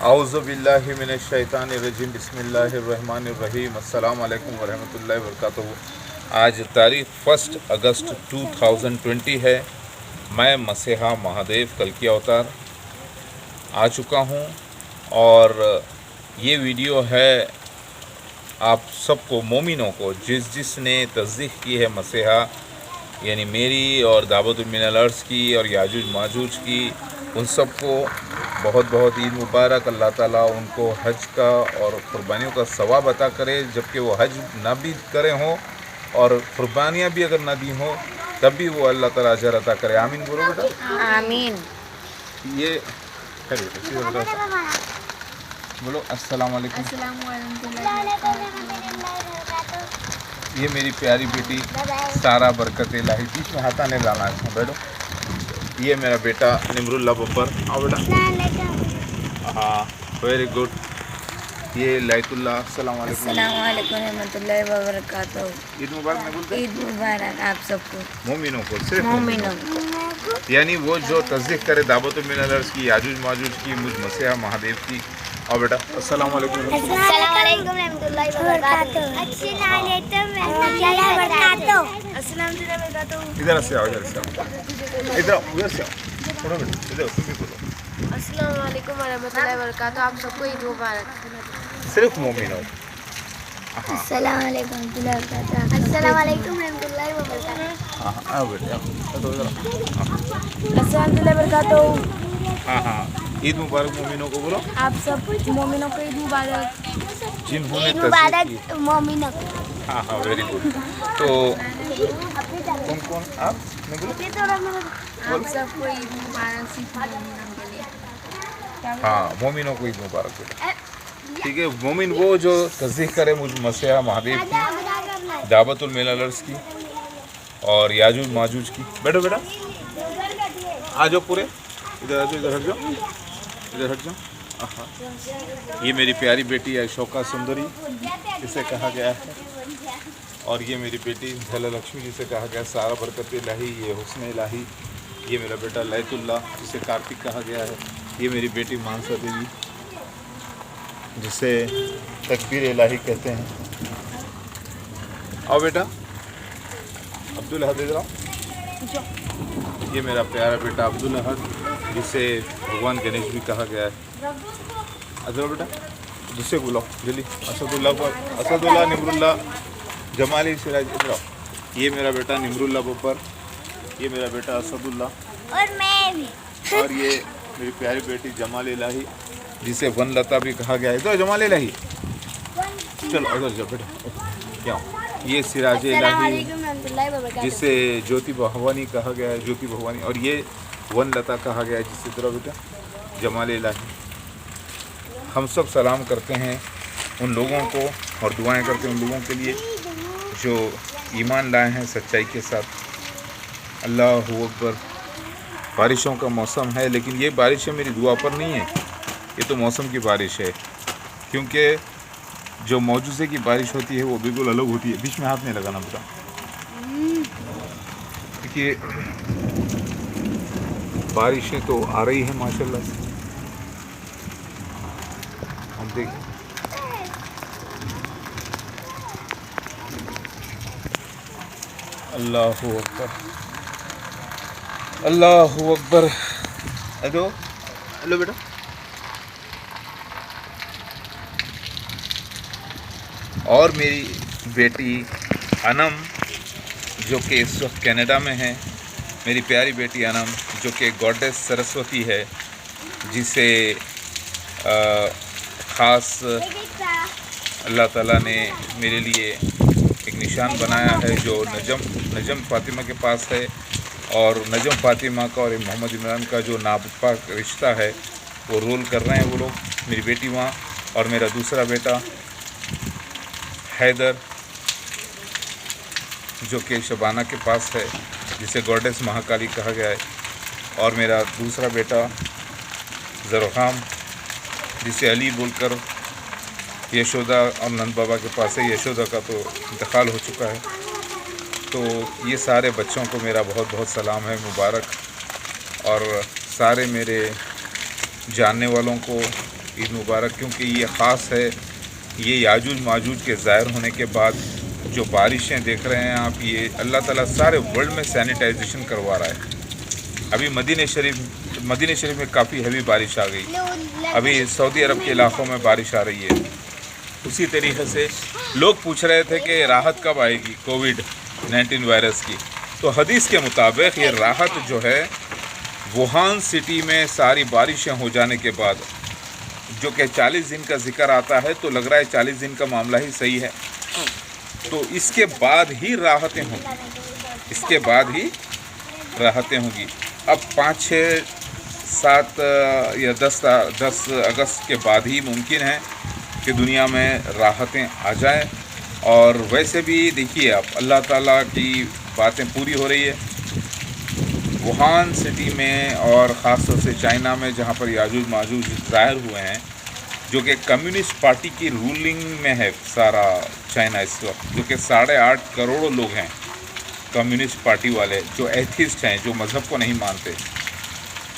اعوذ باللہ من الشیطان الرجیم بسم اللہ الرحمن الرحیم السلام علیکم ورحمۃ اللہ وبرکاتہ۔ آج تاریخ 1 اگست 2020 ہے۔ میں مسیحا مہادیو کلکی اوتار آ چکا ہوں اور یہ ویڈیو ہے آپ سب کو مومنوں کو جس نے تصدیق کی ہے مسیحا، یعنی میری اور دعوت من الارض کی اور یاجوج ماجوج کی، ان سب کو بہت بہت عید مبارک۔ اللہ تعالیٰ ان کو حج کا اور قربانیوں کا ثواب عطا کرے، جبکہ وہ حج نہ بھی کرے ہوں اور قربانیاں بھی اگر نہ دی ہوں تب بھی وہ اللہ تعالیٰ اجر عطا کرے۔ آمین بولو بیٹا، آمین۔ یہ بولو السلام علیکم۔ یہ میری پیاری بیٹی سارا برکت الہی، بیچ میں ہاتھا نہیں لانا ہے، بیٹھو۔ یہ میرا بیٹا نمر اللہ ببر، آؤ بیٹا۔ ہاں ویری گڈ۔ یہ لائت اللہ، السلام علیکم۔ السلام علیکم ورحمۃ اللہ وبرکاتہ۔ عید مبارک نہیں بولتے؟ عید مبارک آپ سب کو، مومنوں کو، صرف مومنوں کو، یعنی وہ جو تصدیق کرے دعوت من الارض کی، یاجوج ماجوج کی، مجھ مسیحا مہادیو کی۔ آؤ بیٹا، السلام علیکم۔ السلام علیکم ورحمۃ اللہ وبرکاتہ۔ السلام علیکم ورحمۃ اللہ وبرکاتہ۔ السلام علیکم وبرکاتہ۔ ادھر سے آؤ، ادھر سے آؤ، ادھر سے آؤ، تھوڑا بیٹا ادھر، تم بھی بولو۔ السلام علیکم ورحمۃ اللہ وبرکاتہ۔ آپ سب کو عید مبارک۔ صرف مومنوں۔ ہاں السلام علیکم ورحمۃ اللہ وبرکاتہ۔ السلام علیکم ورحمۃ اللہ وبرکاتہ۔ ہاں آؤ بیٹا، آؤ ادھر۔ السلام علیکم وبرکاتہ۔ ہاں ہاں، عید مبارک مومنوں کو بولو، آپ سب مومنوں کو عید مبارک۔ جنہوں نے عید تصدیق کی۔ مبارک مومنوں کو۔ ہاں ہاں ویری گڈ۔ تو کون کون آپ نے بولو؟ آپ سب کو عید مبارک، صرف مومنوں کے لیے۔ ہاں مومنوں کو عید مبارک بیٹا، ٹھیک ہے۔ مومن وہ جو تصدیق کرے مجھ مسیحا مہادیو کی، دعوت من الارض کی اور یاجوج ماجوج کی۔ بیٹھو بیٹا، آ جاؤ پورے، ادھر آ جاؤ، ادھر ہٹ جاؤ، ادھر ہٹ جاؤ۔ ہاں، یہ میری پیاری بیٹی اشوکا سندری جسے کہا گیا ہے، اور یہ میری بیٹی دھل لکشمی جسے کہا گیا ہے، سارا برکت الہی، یہ حسن الہی۔ یہ میرا بیٹا لائت اللہ جسے کارتک کہا گیا ہے۔ یہ میری بیٹی مانسا دیوی جسے تکبیر الہی کہتے ہیں۔ آؤ بیٹا، عبدالاحد ادھر آؤ۔ یہ میرا پیارا بیٹا عبدالاحد جسے بھگوان گنیش بھی کہا گیا ہے۔ ادھر بیٹا، دوسرے بلاؤ جلدی۔ اسد اللہ پر، اسد اللہ، نمر اللہ، جمالی، سراج، ادھر آؤ۔ یہ میرا بیٹا نمر اللہ ببر، یہ میرا بیٹا اسد اللہ، اور میں بھی۔ اور یہ میری پیاری بیٹی جمال الہی جسے ون لتا بھی کہا گیا ہے۔ ادھر جمال الہی، چلو ادھر جاؤ بیٹا، کیا ہوں؟ یہ سراج السلام الہی علیکم ورحمۃ اللہ وبرکاتہ۔ جسے جوتی بھوانی کہا گیا ہے، جوتی بھوانی، اور یہ ون لتا کہا گیا ہے جسے ادھر بیٹا جمال الہی۔ ہم سب سلام کرتے ہیں ان لوگوں کو اور دعائیں کرتے ہیں ان لوگوں کے لیے جو ایمان لائے ہیں سچائی کے ساتھ۔ اللہ اکبر۔ بارشوں کا موسم ہے، لیکن یہ بارشیں میری دعا پر نہیں ہے، یہ تو موسم کی بارش ہے، کیونکہ جو معجزے کی بارش ہوتی ہے وہ بالکل الگ ہوتی ہے۔ بیچ میں ہاتھ نہیں لگانا بیٹا، دیکھیے بارشیں تو آ رہی ہیں ماشاءاللہ سے، ہم دیکھیں۔ اللہ اکبر، اللہ اکبر۔ ہلو ہلو بیٹا، اور میری بیٹی انم جو کہ اس وقت کینیڈا میں ہے، میری پیاری بیٹی انم جو کہ گوڈیس سرسوتی ہے، جسے خاص اللہ تعالیٰ نے میرے لیے ایک نشان بنایا ہے، جو نجم فاطمہ کے پاس ہے، اور نجم فاطمہ کا اور محمد عمران کا جو ناپاک رشتہ ہے وہ رول کر رہے ہیں وہ لوگ، میری بیٹی وہاں، اور میرا دوسرا بیٹا حیدر جو کہ شبانہ کے پاس ہے، جسے گوڈیس مہاکالی کہا گیا ہے، اور میرا دوسرا بیٹا زرخام جسے علی بول کر یشودا اور نند بابا کے پاس ہے۔ یشودا کا تو انتقال ہو چکا ہے۔ تو یہ سارے بچوں کو میرا بہت بہت سلام ہے، مبارک، اور سارے میرے جاننے والوں کو عید مبارک، کیونکہ یہ خاص ہے، یہ یاجوج ماجوج کے ظاہر ہونے کے بعد جو بارشیں دیکھ رہے ہیں آپ، یہ اللہ تعالیٰ سارے ورلڈ میں سینیٹائزیشن کروا رہا ہے۔ ابھی مدینہ شریف میں کافی ہیوی بارش آ گئی، ابھی سعودی عرب کے علاقوں میں بارش آ رہی ہے۔ اسی طریقے سے لوگ پوچھ رہے تھے کہ راحت کب آئے گی کووڈ-19 وائرس کی، تو حدیث کے مطابق یہ راحت جو ہے ووہان سٹی میں ساری بارشیں ہو جانے کے بعد، جو کہ 40 دن کا ذکر آتا ہے، تو لگ رہا ہے 40 دن کا معاملہ ہی صحیح ہے، تو اس کے بعد ہی راحتیں ہوں گی، اس کے بعد ہی راحتیں ہوں گی۔ اب 5، 6، 7 یا 10 اگست کے بعد ہی ممکن ہے کہ دنیا میں راحتیں آ جائیں۔ اور ویسے بھی دیکھیے آپ، اللہ تعالیٰ کی باتیں پوری ہو رہی ہے۔ ووہان سٹی میں اور خاص طور سے چائنا میں، جہاں پر یاجوج ماجوج ظاہر ہوئے ہیں، جو کہ کمیونسٹ پارٹی کی رولنگ میں ہے سارا چائنا اس وقت، جو کہ 8.5 کروڑ لوگ ہیں کمیونسٹ پارٹی والے، جو ایتھیسٹ ہیں، جو مذہب کو نہیں مانتے،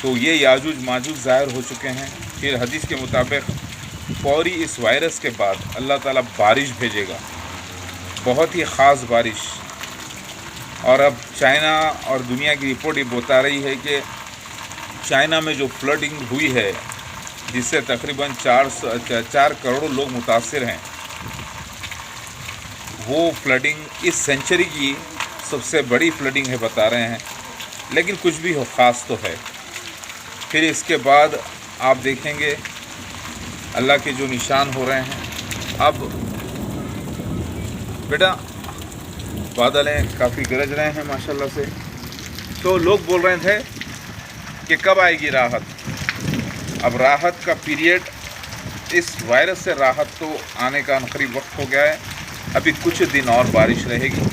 تو یہ یاجوج ماجوج ظاہر ہو چکے ہیں۔ پھر حدیث کے مطابق فوری اس وائرس کے بعد اللہ تعالیٰ بارش بھیجے گا، بہت ہی خاص بارش۔ اور اب چائنا اور دنیا کی رپورٹ یہ بتا رہی ہے کہ چائنا میں جو فلڈنگ ہوئی ہے، جس سے تقریباً 4 کروڑ لوگ متاثر ہیں، وہ فلڈنگ اس سینچری کی سب سے بڑی فلڈنگ ہے بتا رہے ہیں، لیکن کچھ بھی ہو خاص تو ہے۔ پھر اس کے بعد آپ دیکھیں گے اللہ کے جو نشان ہو رہے ہیں۔ اب بیٹا بادل ہیں، کافی گرج رہے ہیں ماشاءاللہ سے، تو لوگ بول رہے تھے کہ کب آئے گی راحت۔ اب راحت کا پیریڈ، اس وائرس سے راحت تو آنے کا قریب وقت ہو گیا ہے، ابھی کچھ دن اور بارش رہے گی۔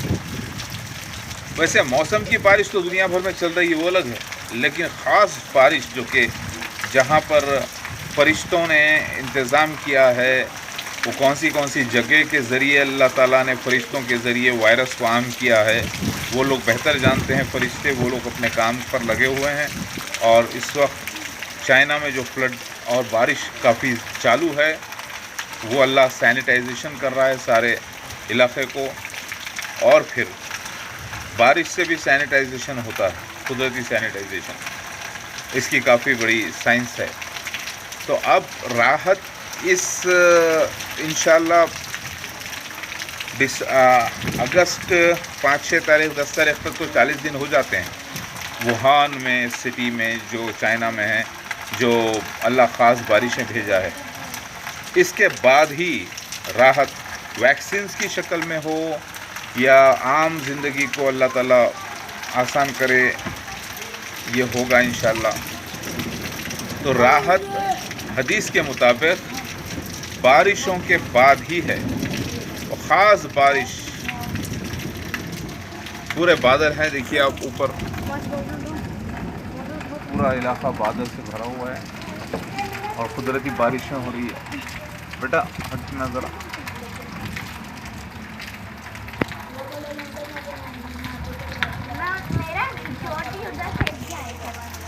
ویسے موسم کی بارش تو دنیا بھر میں چل رہی ہے، وہ الگ ہے، لیکن خاص بارش جو کہ جہاں پر فرشتوں نے انتظام کیا ہے، وہ کون سی جگہ کے ذریعے اللہ تعالیٰ نے فرشتوں کے ذریعے وائرس کو عام کیا ہے، وہ لوگ بہتر جانتے ہیں۔ فرشتے وہ لوگ اپنے کام پر لگے ہوئے ہیں، اور اس وقت چائنا میں جو فلڈ اور بارش کافی چالو ہے، وہ اللہ سینیٹائزیشن کر رہا ہے سارے علاقے کو۔ اور پھر بارش سے بھی سینیٹائزیشن ہوتا ہے، قدرتی سینیٹائزیشن، اس کی کافی بڑی سائنس ہے۔ تو اب راحت اس انشاءاللہ اگست 5، 6 تاریخ 10 تاریخ تک تو 40 دن ہو جاتے ہیں ووہان میں، سٹی میں جو چائنا میں ہے، جو اللہ خاص بارشیں بھیجا ہے۔ اس کے بعد ہی راحت ویکسینز کی شکل میں ہو یا عام زندگی کو اللہ تعالیٰ آسان کرے، یہ ہوگا انشاءاللہ۔ تو راحت حدیث کے مطابق بارشوں کے بعد ہی ہے، اور خاص بارش، پورے بادل ہیں، دیکھیے آپ اوپر پورا علاقہ بادل سے بھرا ہوا ہے، اور قدرتی بارشیں ہو رہی ہے۔ بیٹا ہٹنا ذرا۔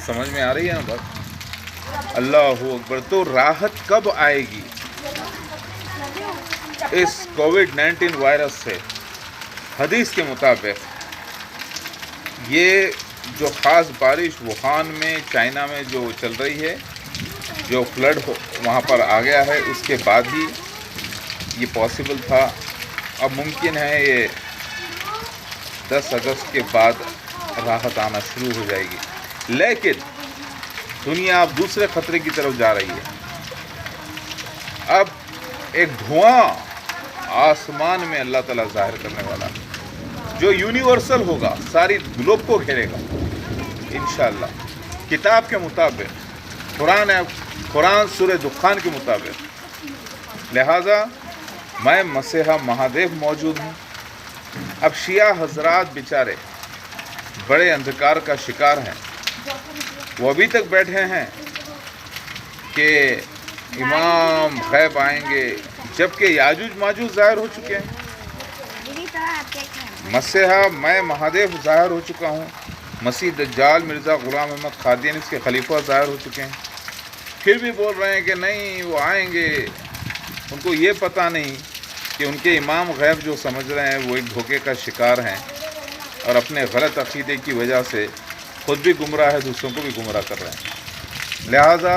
سمجھ میں آ رہی ہے نا بات؟ اللہ اکبر۔ تو راحت کب آئے گی اس کووڈ-19 وائرس سے؟ حدیث کے مطابق یہ جو خاص بارش ووہان میں، چائنا میں جو چل رہی ہے، جو فلڈ وہاں پر آ گیا ہے، اس کے بعد ہی یہ پاسبل تھا۔ اب ممکن ہے یہ 10 اگست کے بعد راحت آنا شروع ہو جائے گی، لیکن دنیا اب دوسرے خطرے کی طرف جا رہی ہے۔ اب ایک دھواں آسمان میں اللہ تعالیٰ ظاہر کرنے والا، جو یونیورسل ہوگا، ساری گلوب کو گھیرے گا انشاءاللہ، کتاب کے مطابق، قرآن سورہ دخان کے مطابق۔ لہٰذا میں مسیحا مہادیو موجود ہوں۔ اب شیعہ حضرات بیچارے بڑے اندھکار کا شکار ہیں، وہ ابھی تک بیٹھے ہیں کہ امام غیب آئیں گے، جبکہ یاجوج ماجوج ظاہر ہو چکے ہیں۔ مسیحا میں مہادیو ظاہر ہو چکا ہوں، مسیح دجال مرزا غلام احمد قادیانی اس کے خلیفہ ظاہر ہو چکے ہیں۔ پھر بھی بول رہے ہیں کہ نہیں وہ آئیں گے. ان کو یہ پتہ نہیں کہ ان کے امام غیب جو سمجھ رہے ہیں وہ ایک دھوکے کا شکار ہیں اور اپنے غلط عقیدے کی وجہ سے خود بھی گمراہ ہے، دوسروں کو بھی گمراہ کر رہے ہیں. لہٰذا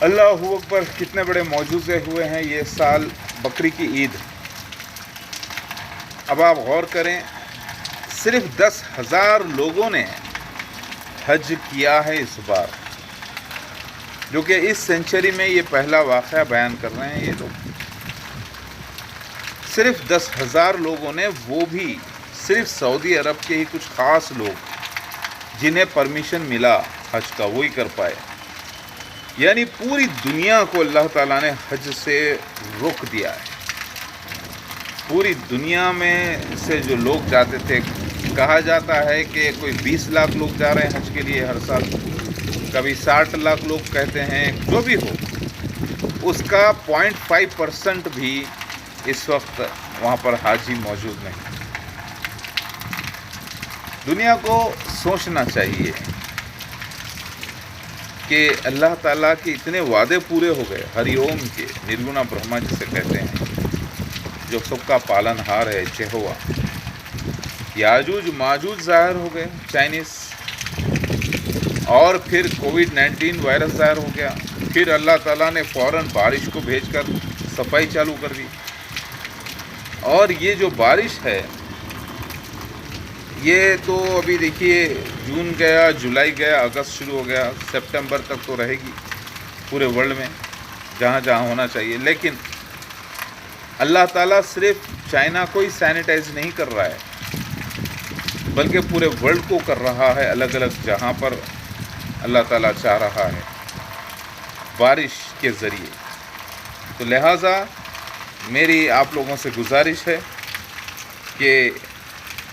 اللہ اکبر، کتنے بڑے معجزے ہوئے ہیں یہ سال بقری کی عید. اب آپ غور کریں، صرف 10,000 لوگوں نے حج کیا ہے اس بار، جو کہ اس سینچری میں یہ پہلا واقعہ بیان کر رہے ہیں یہ لوگ. صرف 10,000 لوگوں نے، وہ بھی صرف سعودی عرب کے ہی کچھ خاص لوگ جنہیں پرمیشن ملا حج کا، وہی کر پائے. یعنی پوری دنیا کو اللہ تعالیٰ نے حج سے روک دیا ہے. پوری دنیا میں سے جو لوگ جاتے تھے، کہا جاتا ہے کہ کوئی 20 لاکھ لوگ جا رہے ہیں حج کے لیے ہر سال، کبھی 60 لاکھ لوگ کہتے ہیں. جو بھی ہو، اس کا 0.5% بھی اس وقت وہاں پر حاجی موجود نہیں. دنیا کو سوچنا چاہیے کہ اللہ تعالیٰ کے اتنے وعدے پورے ہو گئے. ہری اوم کے نرگنا برہما جسے کہتے ہیں، جو سب کا پالن ہار ہے، چہوا. یاجوج ماجوج ظاہر ہو گئے چائنیز، اور پھر کووڈ-19 وائرس ظاہر ہو گیا. پھر اللہ تعالیٰ نے فوراً بارش کو بھیج کر صفائی چالو کر دی. اور یہ جو بارش ہے یہ تو ابھی دیکھیے جون گیا، جولائی گیا، اگست شروع ہو گیا، سپٹمبر تک تو رہے گی پورے ورلڈ میں جہاں جہاں ہونا چاہیے. لیکن اللہ تعالیٰ صرف چائنا کو ہی سینیٹائز نہیں کر رہا ہے، بلکہ پورے ورلڈ کو کر رہا ہے. الگ الگ جہاں پر اللہ تعالیٰ چاہ رہا ہے بارش کے ذریعے. تو لہٰذا میری آپ لوگوں سے گزارش ہے کہ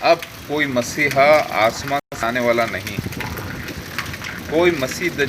اب کوئی مسیحا آسمان سے آنے والا نہیں، کوئی مسیح